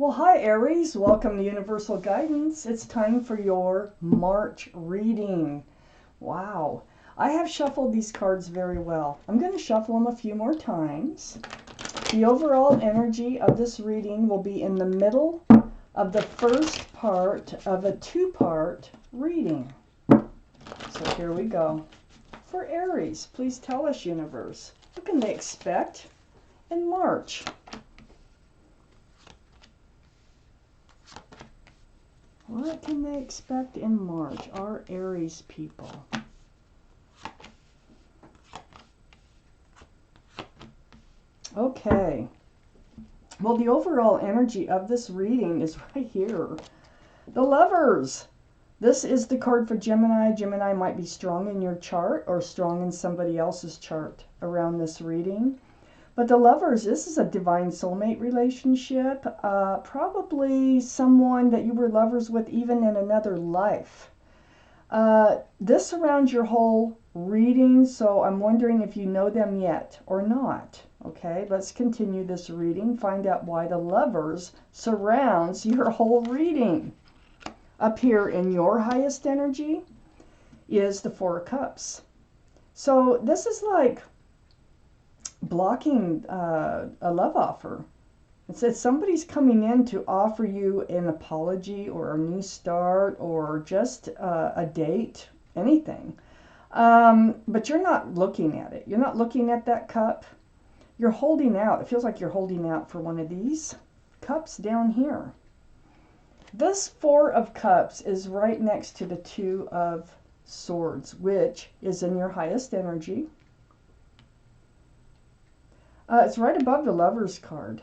Well, hi Aries, welcome to Universal Guidance. It's time for your March reading. Wow, I have shuffled these cards very well. I'm going to shuffle them a few more times. The overall energy of this reading will be in the middle of the first part of a two-part reading. So here we go. For Aries, please tell us, Universe, what can they expect in March? What can they expect in March, our Aries people? Okay. Well, the overall energy of this reading is right here. The Lovers. This is the card for Gemini. Gemini might be strong in your chart or strong in somebody else's chart around this reading. But the Lovers, this is a divine soulmate relationship, probably someone that you were lovers with even in another life. This surrounds your whole reading, so I'm wondering if you know them yet or not. Okay, let's continue this reading, find out why the Lovers surrounds your whole reading. Up here in your highest energy is the Four of Cups. So this is like blocking a love offer. It says somebody's coming in to offer you an apology or a new start or just a date, anything. But you're not looking at it. You're not looking at that cup. You're holding out. It feels like you're holding out for one of these cups down here. This Four of Cups is right next to the Two of Swords, which is in your highest energy. It's right above the Lovers card.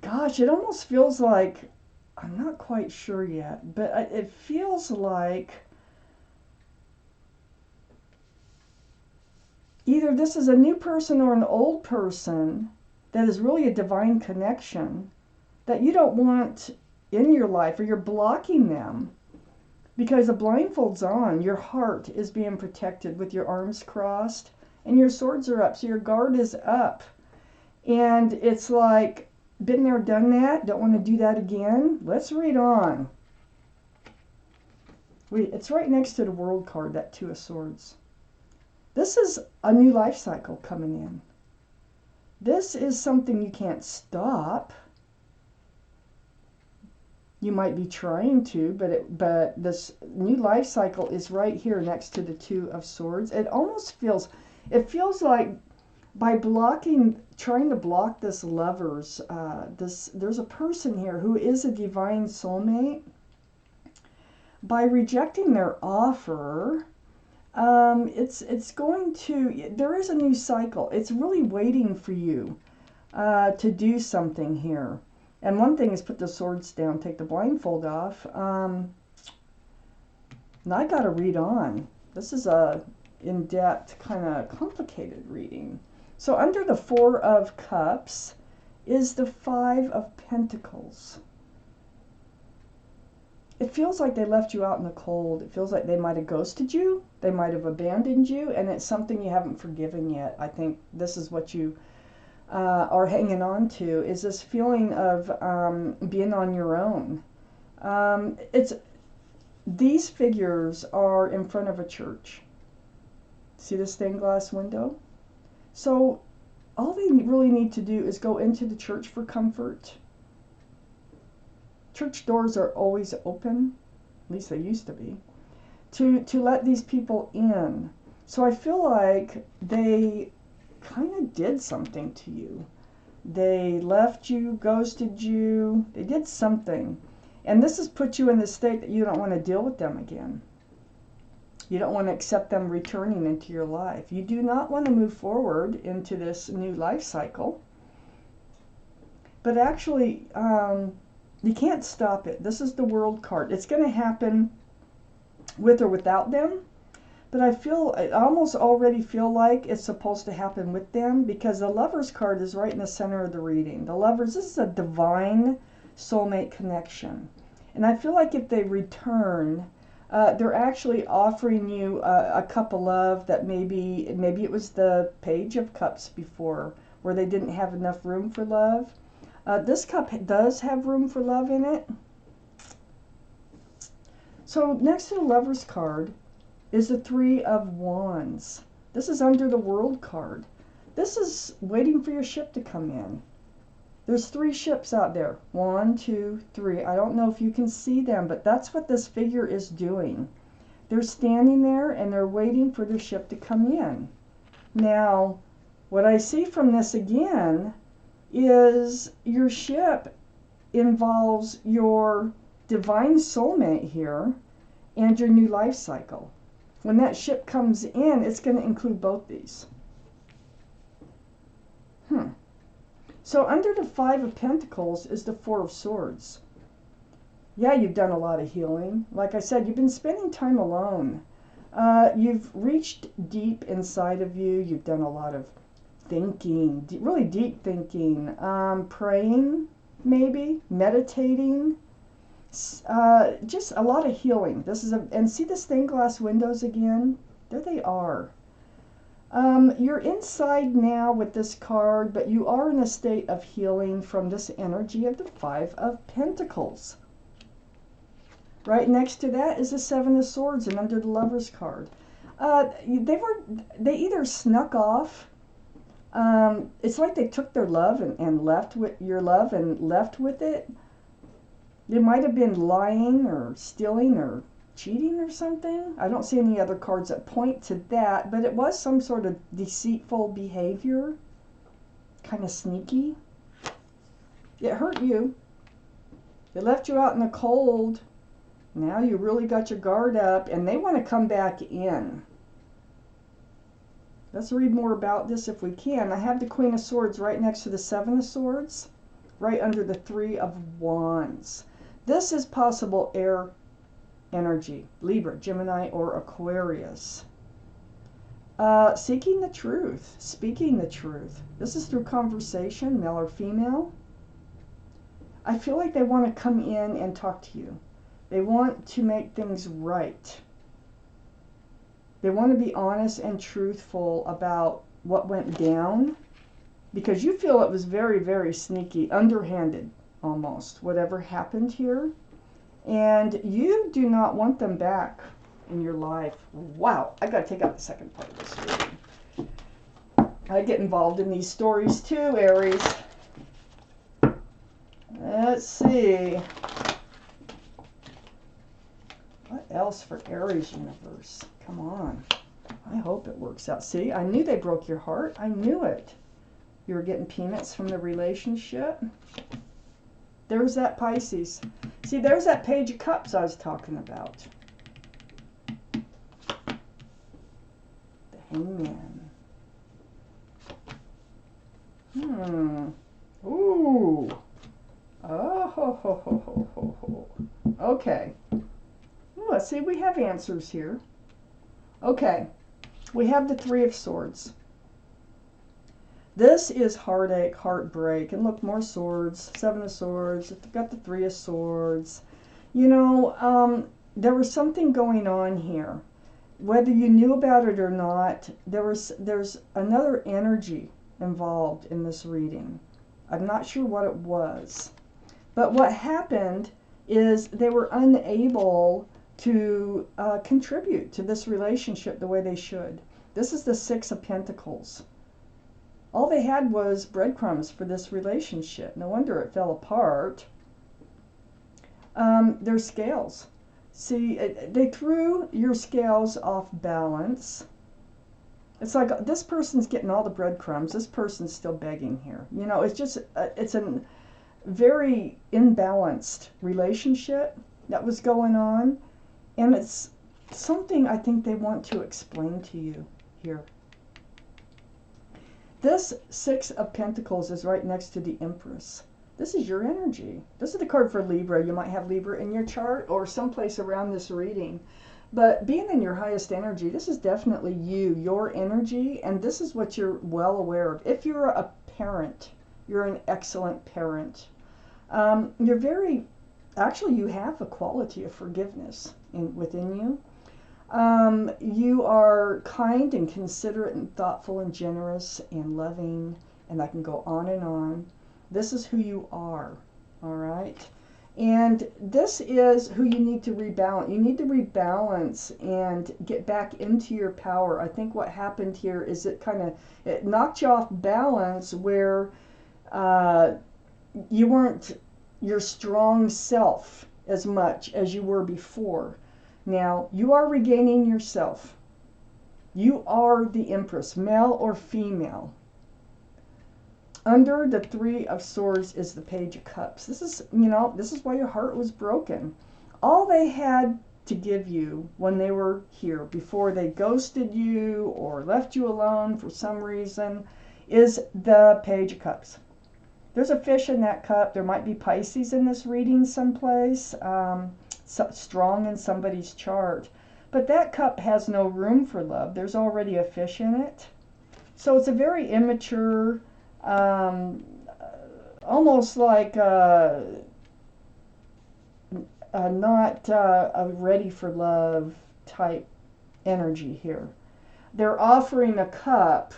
Gosh, it almost feels like, I'm not quite sure yet, but it feels like either this is a new person or an old person that is really a divine connection that you don't want in your life, or you're blocking them. Because the blindfold's on, your heart is being protected with your arms crossed, and your swords are up, so your guard is up. And it's like, been there, done that, don't want to do that again. Let's read on. It's right next to the World card, that Two of Swords. This is a new life cycle coming in. This is something you can't stop. You might be trying to, but this new life cycle is right here next to the Two of Swords. It feels like by trying to block this Lovers, there's a person here who is a divine soulmate. By rejecting their offer, there is a new cycle. It's really waiting for you to do something here. And one thing is put the swords down, take the blindfold off. Now I got to read on. This is a in-depth, kind of complicated reading. So under the Four of Cups is the Five of Pentacles. It feels like they left you out in the cold. It feels like they might have ghosted you. They might have abandoned you, and it's something you haven't forgiven yet. I think this is what you are hanging on to, is this feeling of being on your own. These figures are in front of a church. See the stained glass window? So all they really need to do is go into the church for comfort. Church doors are always open, at least they used to be, to let these people in. So I feel like they kind of did something to you. They left you, ghosted you, they did something. And this has put you in the state that you don't want to deal with them again. You don't want to accept them returning into your life. You do not want to move forward into this new life cycle. But actually, you can't stop it. This is the World card. It's going to happen with or without them. But I almost already feel like it's supposed to happen with them, because the Lovers card is right in the center of the reading. The Lovers, this is a divine soulmate connection. And I feel like if they return, they're actually offering you a cup of love that maybe it was the Page of Cups before, where they didn't have enough room for love. This cup does have room for love in it. So next to the Lover's card is the Three of Wands. This is under the World card. This is waiting for your ship to come in. There's 3 ships out there. 1, 2, 3. I don't know if you can see them, but that's what this figure is doing. They're standing there and they're waiting for their ship to come in. Now, what I see from this again is your ship involves your divine soulmate here and your new life cycle. When that ship comes in, it's going to include both these. So under the Five of Pentacles is the Four of Swords. Yeah, you've done a lot of healing. Like I said, you've been spending time alone. You've reached deep inside of you. You've done a lot of thinking, really deep thinking, praying, maybe meditating, just a lot of healing. This is and see the stained glass windows again? There they are. You're inside now with this card, but you are in a state of healing from this energy of the Five of Pentacles. Right next to that is the Seven of Swords, and under the Lover's card. They either snuck off. It's like they took their love and left with your love and left with it. They might have been lying or stealing or cheating or something. I don't see any other cards that point to that, but it was some sort of deceitful behavior. Kind of sneaky. It hurt you. They left you out in the cold. Now you really got your guard up, and they want to come back in. Let's read more about this if we can. I have the Queen of Swords right next to the Seven of Swords, right under the Three of Wands. This is possible air energy, Libra, Gemini, or Aquarius. Seeking the truth, speaking the truth. This is through conversation, male or female. I feel like they want to come in and talk to you. They want to make things right. They want to be honest and truthful about what went down, because you feel it was very, very sneaky, underhanded almost, whatever happened here. And you do not want them back in your life. Wow, I got to take out the second part of this reading. I get involved in these stories too, Aries. Let's see. What else for Aries universe? Come on. I hope it works out. See, I knew they broke your heart. I knew it. You were getting peanuts from the relationship. There's that Pisces. See, there's that Page of Cups I was talking about. The Hangman. Ooh. Oh, ho, ho, ho, ho, ho, ho. Okay. Let's see, we have answers here. Okay. We have the Three of Swords. This is heartache, heartbreak, and look, more swords, Seven of Swords, got the Three of Swords. You know, there was something going on here. Whether you knew about it or not, there's another energy involved in this reading. I'm not sure what it was. But what happened is they were unable to contribute to this relationship the way they should. This is the Six of Pentacles. All they had was breadcrumbs for this relationship. No wonder it fell apart. Their scales. See, they threw your scales off balance. It's like this person's getting all the breadcrumbs. This person's still begging here. You know, it's just, it's a very imbalanced relationship that was going on. And it's something I think they want to explain to you here. This Six of Pentacles is right next to the Empress. This is your energy. This is the card for Libra. You might have Libra in your chart or someplace around this reading. But being in your highest energy, this is definitely you, your energy, and this is what you're well aware of. If you're a parent, you're an excellent parent. You're very, actually you have a quality of forgiveness within you. You are kind and considerate and thoughtful and generous and loving and I can go on and on. This is who you are, all right? And this is who you need to rebalance. You need to rebalance and get back into your power. I think what happened here is it knocked you off balance where you weren't your strong self as much as you were before. Now, you are regaining yourself. You are the Empress, male or female. Under the Three of Swords is the Page of Cups. This is why your heart was broken. All they had to give you when they were here, before they ghosted you or left you alone for some reason, is the Page of Cups. There's a fish in that cup. There might be Pisces in this reading someplace, strong in somebody's chart. But that cup has no room for love. There's already a fish in it. So it's a very immature, almost like not a ready for love type energy here. They're offering a cup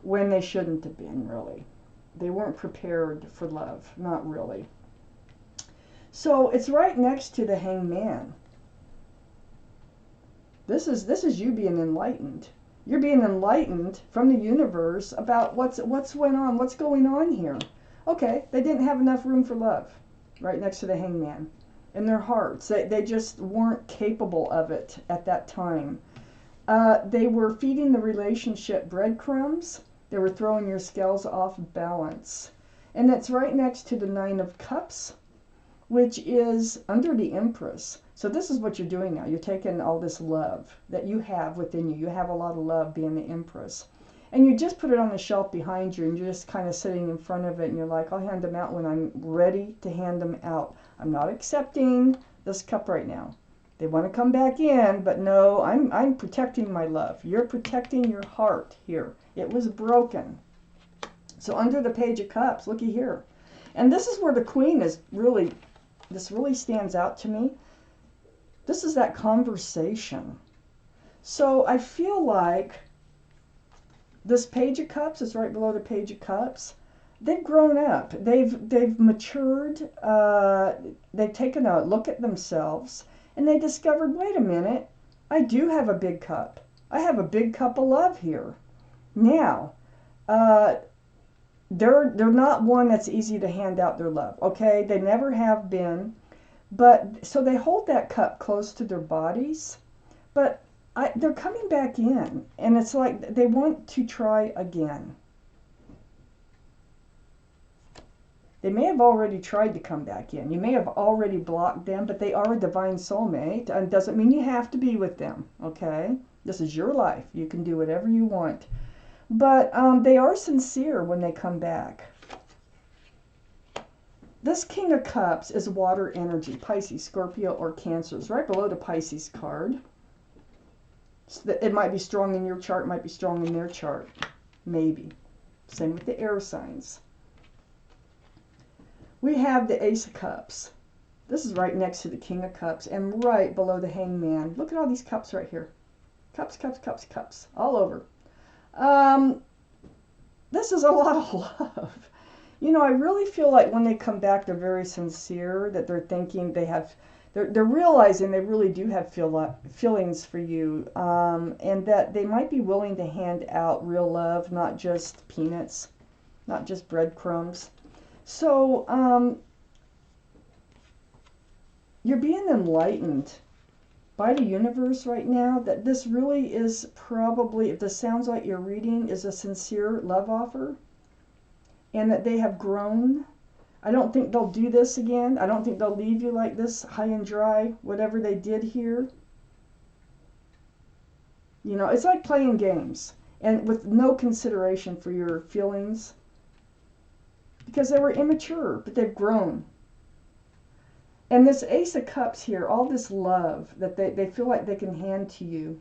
when they shouldn't have been, really. They weren't prepared for love, not really. So it's right next to the Hangman. This is you being enlightened. You're being enlightened from the universe about what's going on here. Okay, they didn't have enough room for love, right next to the Hangman. In their hearts, they just weren't capable of it at that time. They were feeding the relationship breadcrumbs. They were throwing your scales off balance. And that's right next to the Nine of Cups, which is under the Empress. So this is what you're doing now. You're taking all this love that you have within you. You have a lot of love being the Empress. And you just put it on the shelf behind you, and you're just kind of sitting in front of it, and you're like, I'll hand them out when I'm ready to hand them out. I'm not accepting this cup right now. They want to come back in, but no, I'm protecting my love. You're protecting your heart here. It was broken. So under the Page of Cups, looky here. And this is where the Queen is really, this really stands out to me. This is that conversation. So I feel like this Page of Cups is right below the Page of Cups. They've grown up. They've matured. They've taken a look at themselves, and they discovered, wait a minute, I do have a big cup. I have a big cup of love here. Now, they're not one that's easy to hand out their love. Okay, they never have been. But so they hold that cup close to their bodies, but they're coming back in, and it's like they want to try again. They may have already tried to come back in. You may have already blocked them, but they are a divine soulmate, and doesn't mean you have to be with them, okay? This is your life. You can do whatever you want. But they are sincere when they come back. This King of Cups is water energy, Pisces, Scorpio, or Cancer. It's right below the Pisces card. It might be strong in your chart, it might be strong in their chart. Maybe. Same with the air signs. We have the Ace of Cups. This is right next to the King of Cups and right below the Hangman. Look at all these cups right here. Cups, cups, cups, cups. All over. This is a lot of love. You know, I really feel like when they come back, they're very sincere, that they're thinking they're realizing they really do have feelings for you, and that they might be willing to hand out real love, not just peanuts, not just breadcrumbs. So, you're being enlightened by the universe right now that this really is probably, if this sounds like you're reading, is a sincere love offer. And that they have grown. I don't think they'll do this again. I don't think they'll leave you like this, high and dry, whatever they did here. You know, it's like playing games, and with no consideration for your feelings. Because they were immature, but they've grown. And this Ace of Cups here, all this love that they feel like they can hand to you,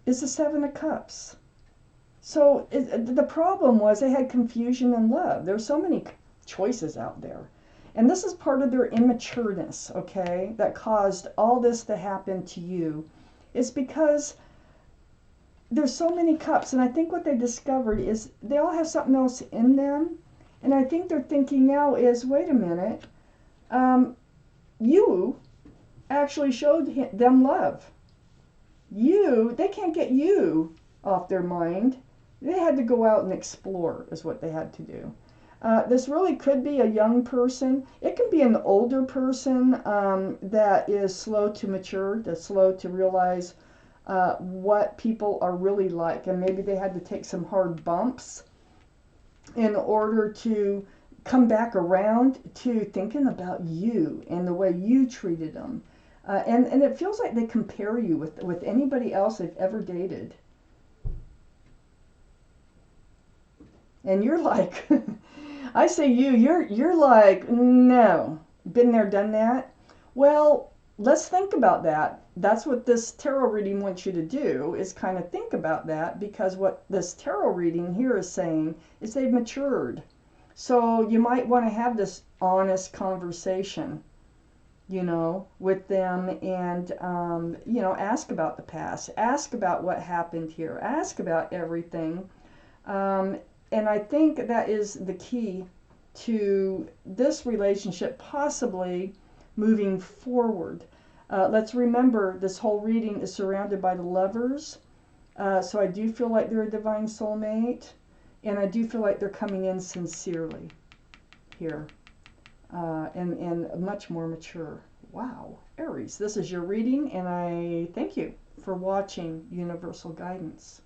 is the Seven of Cups. So the problem was they had confusion in love. There's so many choices out there. And this is part of their immatureness, okay, that caused all this to happen to you. It's because there's so many cups, and I think what they discovered is they all have something else in them. And I think they're thinking now is, wait a minute, you actually showed them love. They can't get you off their mind. They had to go out and explore, is what they had to do. This really could be a young person. It can be an older person that is slow to mature, that's slow to realize what people are really like. And maybe they had to take some hard bumps in order to come back around to thinking about you and the way you treated them. And it feels like they compare you with anybody else they've ever dated. And you're like, I say you're like, no, been there, done that. Well, let's think about that. That's what this tarot reading wants you to do, is kind of think about that, because what this tarot reading here is saying is they've matured. So you might want to have this honest conversation, with them, and, ask about the past, ask about what happened here, ask about everything. And I think that is the key to this relationship possibly moving forward. Let's remember, this whole reading is surrounded by the lovers. So I do feel like they're a divine soulmate. And I do feel like they're coming in sincerely here. And much more mature. Wow. Aries, this is your reading. And I thank you for watching Universal Guidance.